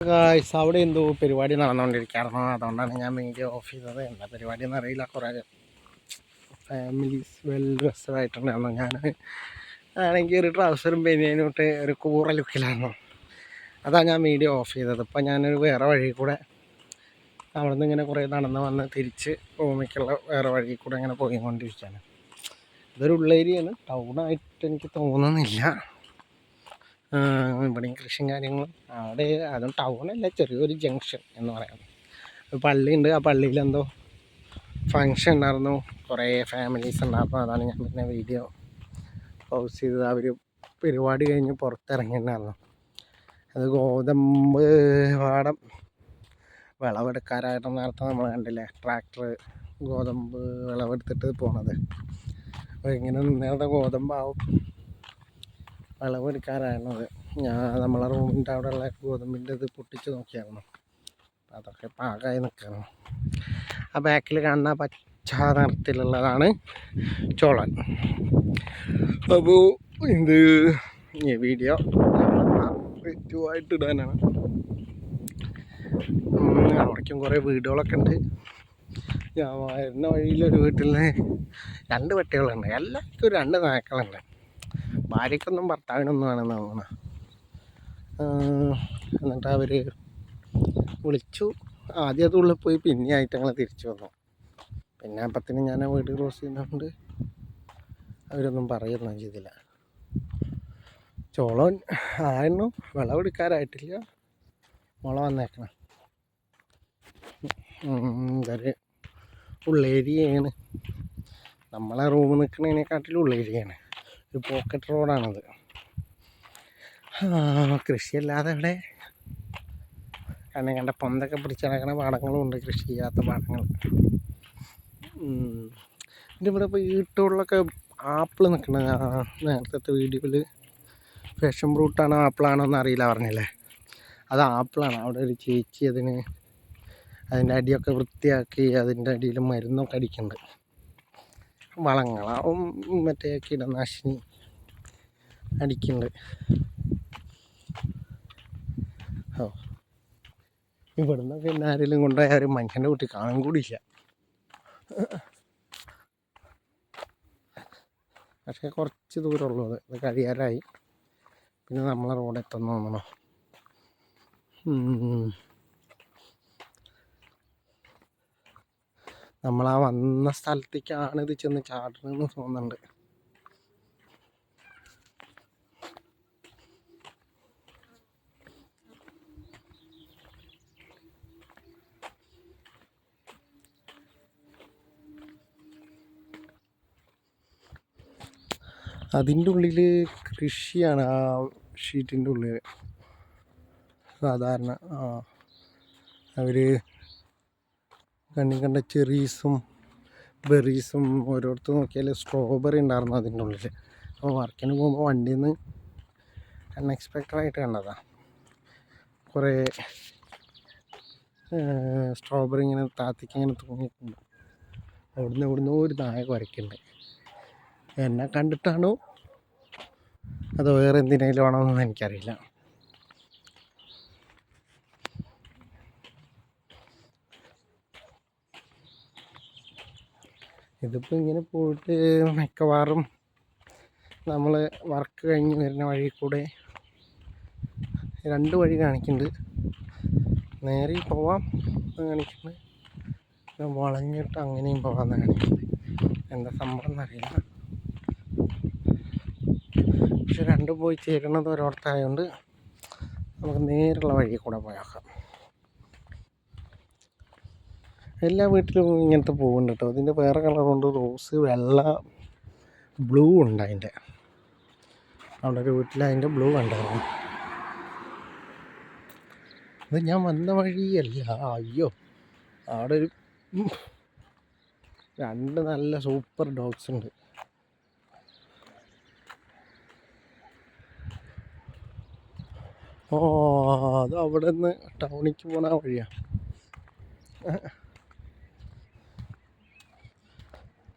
Guys അവിടെ എന്തോ പരിപാടി നടന്നുകൊണ്ടിരിക്കുകയായിരുന്നു. അതുകൊണ്ടാണ് ഞാൻ വീഡിയോ ഓഫ് ചെയ്തത്. എന്താ പരിപാടി എന്നറിയില്ല. കുറേ ഫാമിലീസ് വെൽ ഡ്രസ്സായിട്ടുണ്ടായിരുന്നു. ഞാൻ ആണെങ്കിൽ ഒരു ട്രൗസറും ബനിയനും ഒരു കൂറ ലുക്കിലായിരുന്നു. അതാണ് ഞാൻ വീഡിയോ ഓഫ് ചെയ്തത്. ഇപ്പം ഞാനൊരു വേറെ വഴി കൂടെ അവിടെ നിന്ന് ഇങ്ങനെ കുറേ നടന്ന് വന്ന് തിരിച്ച് റൂമിലേക്കുള്ള വേറെ വഴി കൂടെ ഇങ്ങനെ പോയിക്കൊണ്ടിരിക്കുകയാണ്. ഇതൊരു ഉള്ളേരിയാണ്, ടൗണായിട്ട് എനിക്ക് തോന്നുന്നില്ല. ഇവിടെയും കൃഷിയും കാര്യങ്ങളും. അവിടെ അതും ടൗണല്ല, ചെറിയൊരു ജംഗ്ഷൻ എന്ന് പറയാം. ഒരു പള്ളിയുണ്ട്, ആ പള്ളിയിലെന്തോ ഫങ്ഷൻ ഉണ്ടായിരുന്നു, കുറേ ഫാമിലീസ് ഉണ്ടായിരുന്നു. അതാണ് ഞാൻ പിന്നെ വീഡിയോ പോസ്റ്റ് ചെയ്തത്. അവർ പരിപാടി കഴിഞ്ഞ് പുറത്തിറങ്ങിയിട്ടുണ്ടായിരുന്നു. അത് ഗോതമ്പ് പാടം വിളവെടുക്കാനായിട്ട് നേരത്തെ നമ്മൾ കണ്ടില്ലേ, ട്രാക്ടർ ഗോതമ്പ് വിളവെടുത്തിട്ട് പോണത്. അപ്പോൾ ഇങ്ങനെ നേരത്തെ ഗോതമ്പാവും വിളവെടുക്കാനായിരുന്നത്. നമ്മളെ റൂമിൻ്റെ അവിടെയുള്ള ഗോതമ്പിൻ്റെ ഇത് പൊട്ടിച്ച് നോക്കിയായിരുന്നു. അപ്പം അതൊക്കെ പാകമായി നിൽക്കണം. ആ ബാക്കിൽ കാണുന്ന പച്ച നിറത്തിലുള്ളതാണ് ചോളൻ. അപ്പോൾ ഇത് ഈ വീഡിയോ ഇടാനാണ്. അവിടേക്കും കുറേ വീടുകളൊക്കെ ഉണ്ട്. ഞാൻ വരുന്ന വഴിയിലൊരു വീട്ടിൽ 2 പട്ടികളുണ്ട്. എല്ലാവർക്കും 2 നായ്ക്കളുണ്ട്. ഭാര്യയ്ക്കൊന്നും ഭർത്താവിനൊന്നും ആണെന്ന് തോന്നണം. എന്നിട്ട് അവർ വിളിച്ചു. ആദ്യം അത് ഉള്ളിൽ പോയി, പിന്നെ ആയിട്ടങ്ങൾ തിരിച്ചു വന്നു. പിന്നെ അപ്പത്തിന് ഞാൻ വീട് ക്രോസ് ചെയ്യുന്നതുകൊണ്ട് അവരൊന്നും പറയുകയൊന്നും ചെയ്തില്ല. ചോളം ആയിരുന്നു, വിളവെടുക്കാറായിട്ടില്ല, മുള വന്നേക്കണം. ഇതൊരു ഉള്ളേരിയയാണ്. നമ്മളെ റൂം നിൽക്കുന്നതിനെക്കാട്ടിലും ഉള്ളേരിയയാണ്. ഒരു പോക്കറ്റ് റോഡാണത്. കൃഷിയല്ലാതെ ഇവിടെ കണ്ട പൊന്തൊക്കെ പിടിച്ച് നടക്കുന്ന പാടങ്ങളും ഉണ്ട്, കൃഷി ചെയ്യാത്ത പാടങ്ങൾ. പിന്നെ ഇവിടെ ഇപ്പോൾ വീട്ടുകളിലൊക്കെ ആപ്പിൾ നിൽക്കുന്നത് നേരത്തെ വീഡിയോയിൽ ഫാഷൻ ഫ്രൂട്ടാണോ ആപ്പിളാണോ എന്ന് അറിയില്ല പറഞ്ഞില്ലേ, അത് ആപ്പിളാണ്. അവിടെ ഒരു ചേച്ചി അതിൻ്റെ അടിയൊക്കെ വൃത്തിയാക്കി അതിൻ്റെ അടിയിൽ മരുന്നൊക്കെ അടിക്കുന്നുണ്ട്. വളങ്ങളാവും മറ്റേ കീടനാശിനി അടിക്കുന്നുണ്ട്. ഇവിടുന്ന് പിന്നെ ആരെങ്കിലും കൊണ്ടുപോയ ഒരു മനുഷ്യൻ്റെ കുട്ടി കാണാൻ കൂടിയില്ല. പക്ഷേ കുറച്ച് ദൂരമുള്ളൂ, അത് കഴിയാറായി. പിന്നെ നമ്മളെ റോഡ് എത്തുന്നു തോന്നണോ. നമ്മളാ വന്ന സ്ഥലത്തേക്കാണ് ഇത് ചെന്ന് ചാടണമെന്ന് തോന്നുന്നുണ്ട്. അതിൻ്റെ ഉള്ളിൽ കൃഷിയാണ്, ആ ഷീറ്റിൻ്റെ ഉള്ളിൽ. സാധാരണ അവർ കണ്ട ചെറീസും ബെറീസും ഓരോരുത്തർ നോക്കിയാൽ സ്ട്രോബെറി ഉണ്ടായിരുന്നു അതിൻ്റെ ഉള്ളിൽ. അപ്പോൾ വർക്കിന് പോകുമ്പോൾ വണ്ടിയിൽ നിന്ന് അൺഎക്സ്പെക്റ്റഡായിട്ട് കണ്ടതാണ്. കുറേ സ്ട്രോബെറി ഇങ്ങനെ താത്തിക്ക് ഇങ്ങനെ തൂങ്ങിയിട്ടുണ്ട്. എവിടുന്നോ ഒരു നായ കുരയ്ക്കുന്നുണ്ട്. എന്നെ കണ്ടിട്ടാണോ അതോ വേറെ എന്തിനേലും ആണോ എന്നൊന്നും എനിക്കറിയില്ല. ഇതിപ്പോൾ ഇങ്ങനെ പോയിട്ട് മിക്കവാറും നമ്മൾ വർക്ക് കഴിഞ്ഞ് വരുന്ന വഴി കൂടെ 2 വഴി കാണിക്കുന്നുണ്ട്. നേരെ പോവാം കാണിക്കുന്നത്, വളഞ്ഞിട്ട് അങ്ങനെയും പോകാമെന്ന് കാണിക്കുന്നത്. എന്താ സംഭവം എന്നറിയില്ല. പക്ഷെ 2 പോയി ചേരുന്നത് ഒരിടത്തായതുകൊണ്ട് നമുക്ക് നേരുള്ള വഴി കൂടെ പോയാക്കാം. എല്ലാ വീട്ടിലും ഇങ്ങനത്തെ പൂവുണ്ട് കേട്ടോ. അതിൻ്റെ വേറെ കളറുണ്ട്, റോസ്, വെള്ള, ബ്ലൂ ഉണ്ട്. അവിടെ ഒരു വീട്ടിൽ അതിൻ്റെ ബ്ലൂ ഉണ്ടായിരുന്നു. അത് ഞാൻ വന്ന വഴിയല്ല. അയ്യോ, അവിടെ ഒരു 2 നല്ല സൂപ്പർ ഡോഗ്സ് ഉണ്ട്. അത് അവിടെ നിന്ന് ടൗണിലേക്ക് പോണ വഴിയാണ്.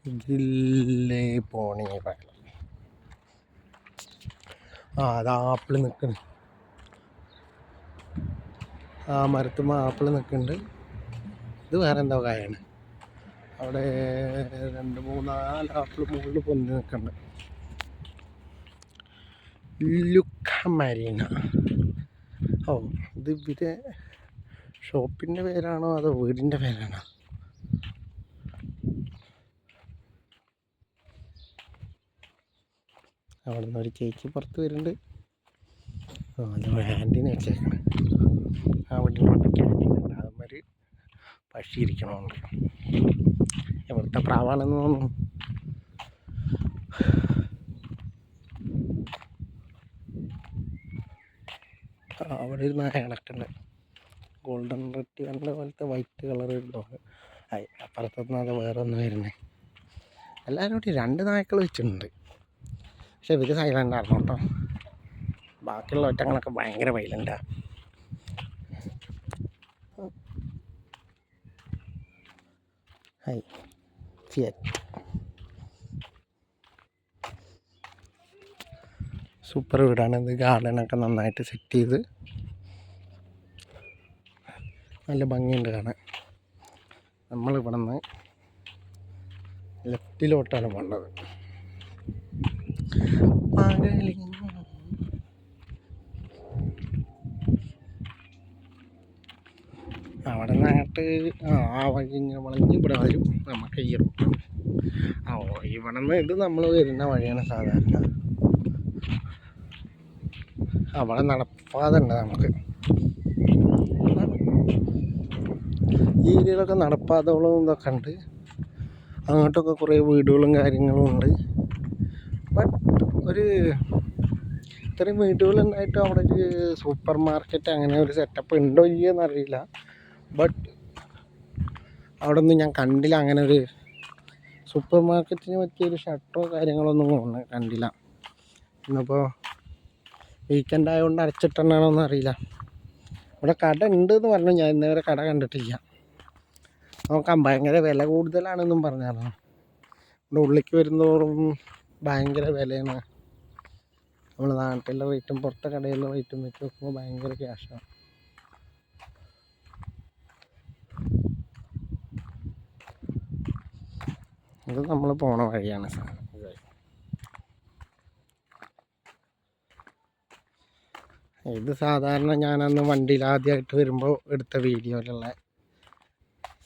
ഇതില്ലേ പോണി അത് ആപ്പിൾ നിൽക്കുന്നു. ആ മരത്തുമ്പോൾ ആപ്പിൾ നിൽക്കുന്നുണ്ട്. ഇത് വേറെ എന്തോ കായാണ്. അവിടെ 2, 3, 4 ആപ്പിൾ മുകളിൽ പൊന്തി നിൽക്കുന്നുണ്ട്. ലുക്ക മരീന. ഓ, ഇത് ഇവരെ ഷോപ്പിൻ്റെ പേരാണോ അതോ വീടിൻ്റെ പേരാണോ? അവിടെ നിന്ന് ഒരു ചേച്ചി പുറത്ത് വരുന്നുണ്ട്. അത് ക്യാൻറ്റീൻ വെച്ചേക്കണം. ആ വീട്ടിലോട്ട് ക്യാൻറ്റീൻ ഉണ്ട്. അതുമാതിരി പക്ഷി ഇരിക്കണമുണ്ട്. എവിടുത്തെ പ്രാവാണെന്ന് തോന്നുന്നു. അവിടെ ഒരു നായ കിടക്കുന്നുണ്ട്. ഗോൾഡൻ റിട്രീവറിൻ്റെ പോലത്തെ വൈറ്റ് കളർ ഡോഗ്. അപ്പുറത്തുനിന്ന് അത് വേറെ ഒന്ന് വരുന്നത്. എല്ലാവരും കൂടി 2 നായ്ക്കൾ വെച്ചിട്ടുണ്ട്. പക്ഷെ ഇവർ സൈലൻ്റ് ആയിരുന്നു കേട്ടോ. ബാക്കിയുള്ള ഒറ്റങ്ങളൊക്കെ ഭയങ്കര വൈലൻ്റാണ്. ഫിയറ്റ് സൂപ്പർ വീടാണ്. ഇത് ഗാർഡനൊക്കെ നന്നായിട്ട് സെറ്റ് ചെയ്ത് നല്ല ഭംഗിയുണ്ട് കാണാൻ. നമ്മളിവിടെ നിന്ന് ലെഫ്റ്റിലോട്ടാണ് പോകേണ്ടത്. അവിടെ നിന്ന് അങ്ങോട്ട് ആ വഴി ഇങ്ങനെ വളഞ്ഞ് ഇവിടെ വരും. നമുക്ക് ഈ റൂട്ട് ഇവിടെ നിന്ന് ഇത് നമ്മൾ വരുന്ന വഴിയാണ് സാധാരണ. അവിടെ നടപ്പാതെ ഉണ്ട് നമുക്ക്. ഈ ഏരിയയിലൊക്കെ നടപ്പാതകളും ഇതൊക്കെ ഉണ്ട്. അങ്ങോട്ടൊക്കെ കുറേ വീടുകളും കാര്യങ്ങളും ഉണ്ട്. ബട്ട് ഇത്രയും വീടുകളുണ്ടായിട്ട് അവിടെ ഒരു സൂപ്പർ മാർക്കറ്റ് അങ്ങനെ ഒരു സെറ്റപ്പ് ഉണ്ടോ ഇല്ലയെന്നറിയില്ല. ബട്ട് അവിടെ ഒന്നും ഞാൻ കണ്ടില്ല. അങ്ങനെ ഒരു സൂപ്പർ മാർക്കറ്റിന് പറ്റിയൊരു ഷട്ടറോ കാര്യങ്ങളൊന്നും കണ്ടില്ല. ഇന്നിപ്പോൾ വീക്കെൻഡ് ആയതുകൊണ്ട് അടച്ചിട്ടുണ്ടാണോന്ന് അറിയില്ല. ഇവിടെ കട ഉണ്ടെന്ന് പറഞ്ഞു. ഞാൻ ഇന്നേവരെ കട കണ്ടിട്ടില്ല. നോക്കാം. ഭയങ്കര വില കൂടുതലാണെന്നും പറഞ്ഞായിരുന്നു. ഇവിടെ ഉള്ളിലേക്ക് വരുന്നതോറും ഭയങ്കര വിലയാണ്. നമ്മൾ നാട്ടിലെ റേറ്റും പുറത്തെ കടയിലെ റേറ്റും വെച്ച് നോക്കുമ്പോൾ ഭയങ്കര ക്യാഷാണ്. ഇത് നമ്മൾ പോണ വഴിയാണ് സാർ. ഇത് സാധാരണ ഞാനന്ന് വണ്ടിയിൽ ആദ്യമായിട്ട് വരുമ്പോൾ എടുത്ത വീഡിയോയിലുള്ള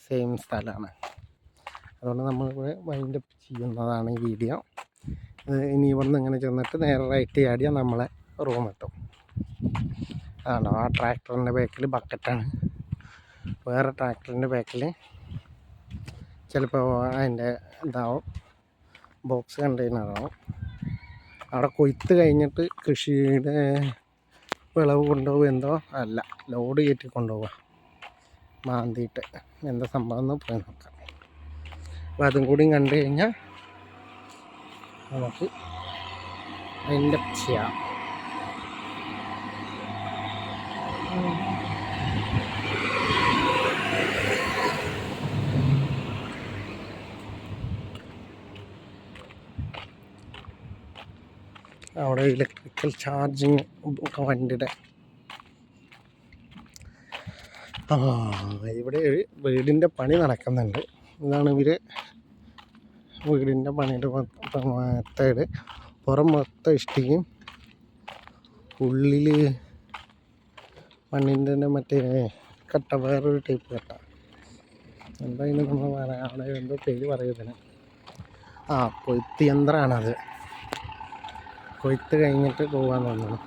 സെയിം സ്ഥലമാണ്. അതുകൊണ്ട് നമ്മളിവിടെ വൈൻഡപ്പ് ചെയ്യുന്നതാണ് ഈ വീഡിയോ. ഇനി ഇവിടുന്ന് ഇങ്ങനെ ചെന്നിട്ട് നേരെ റൈറ്റ് ചാടിയാൽ നമ്മളെ റൂമെത്തും. ആണോ ആ ട്രാക്ടറിൻ്റെ ബാക്കിൽ ബക്കറ്റാണ്. വേറെ ട്രാക്ടറിൻ്റെ ബാക്കിൽ ചിലപ്പോൾ അതിൻ്റെ ഇതാവും, ബോക്സ് കണ്ടെയ്നറാവും. അവിടെ കൊയ്ത്ത് കഴിഞ്ഞിട്ട് കൃഷിയുടെ വിളവ് കൊണ്ടുപോകും എന്തോ അല്ല, ലോഡ് കയറ്റി കൊണ്ടുപോവുക മാന്തിയിട്ട്. എന്താ സംഭവം എന്ന് പോയി നോക്കാം. അപ്പോൾ അതും കൂടി കണ്ടു കഴിഞ്ഞാൽ നമുക്ക് അതിൻ്റെ ചെയ്യാം. അവിടെ ഇലക്ട്രിക്കൽ ചാർജിങ് വണ്ടിയുടെ ഇവിടെ ഒരു വീടിൻ്റെ പണി നടക്കുന്നുണ്ട്. ഇതാണ് ഇവർ വീടിൻ്റെ പണിയുടെ മെത്തേഡ്. പുറം മൊത്തം ഇഷ്ടികയും ഉള്ളിൽ മണ്ണിൻ്റെ തന്നെ മറ്റേ കട്ട, വേറൊരു ടൈപ്പ് കട്ട. എന്തായാലും നമ്മൾ പറയാം, അവിടെ എന്തോ പേര് പറയുന്നതിന്. കൊയ്ത്ത് യന്ത്രമാണത്. കൊയ്ത്ത് കഴിഞ്ഞിട്ട് പോകാൻ തോന്നുന്നു.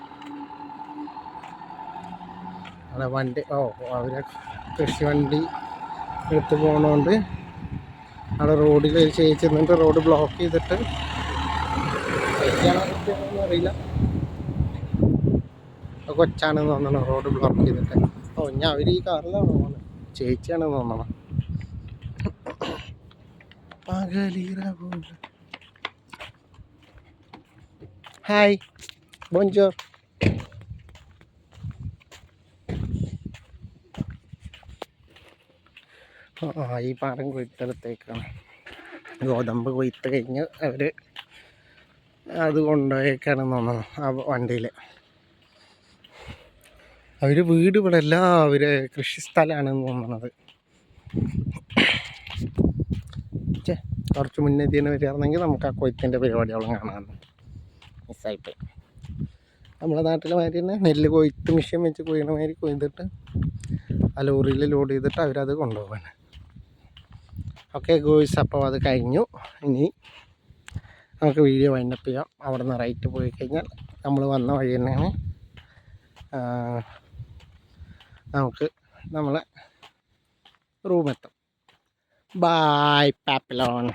അവിടെ വണ്ടി അവരെ കൃഷി വണ്ടി എടുത്ത് പോകണോണ്ട് അവിടെ റോഡിൽ ചേച്ചി നിന്നിട്ട് റോഡ് ബ്ലോക്ക് ചെയ്തിട്ട് അറിയില്ല, കൊച്ചാണെന്ന് തോന്നണം റോഡ് ബ്ലോക്ക് ചെയ്തിട്ട്. ഞാൻ അവർ ഈ കാറിലാണ് പോകുന്നത്. ചേച്ചിയാണെന്ന് തോന്നണം. ഹായ്, ബോൺജോർ. ഈ പാടം കൊയ്ത്തെടുത്തേക്കാണ്. ഗോതമ്പ് കൊയ്ത്ത് കഴിഞ്ഞ് അവർ അത് കൊണ്ടുപോയേക്കാണെന്ന് തോന്നുന്നു ആ വണ്ടിയിൽ. അവർ വീട് ഇവിടെ അല്ല, അവർ കൃഷിസ്ഥലമാണെന്ന് തോന്നുന്നത്. കുറച്ച് മുന്നേ തന്നെ വരികയാണെങ്കിൽ നമുക്ക് ആ കൊയ്ത്തിൻ്റെ പരിപാടികളും കാണാൻ മിസ്സായിപ്പോയി. നമ്മുടെ നാട്ടിലെ മാതിരി തന്നെ നെല്ല് കൊയ്ത്ത് മെഷീൻ വെച്ച് കൊയ്യണ മാതിരി കൊയ്തിട്ട് ആ ലോറിയിൽ ലോഡ് ചെയ്തിട്ട് അവരത് കൊണ്ടുപോകാൻ. ഓക്കെ ഗോയ്സ്, അപ്പോൾ അത് കഴിഞ്ഞു. ഇനി നമുക്ക് വീഡിയോ വൈൻഡപ്പ് ചെയ്യാം. അവിടെ നിന്ന് റൈറ്റ് പോയി കഴിഞ്ഞാൽ നമ്മൾ വന്ന വഴി തന്നെയാണ്. നമുക്ക് നമ്മളെ റൂമെത്തും. Bye Papillon.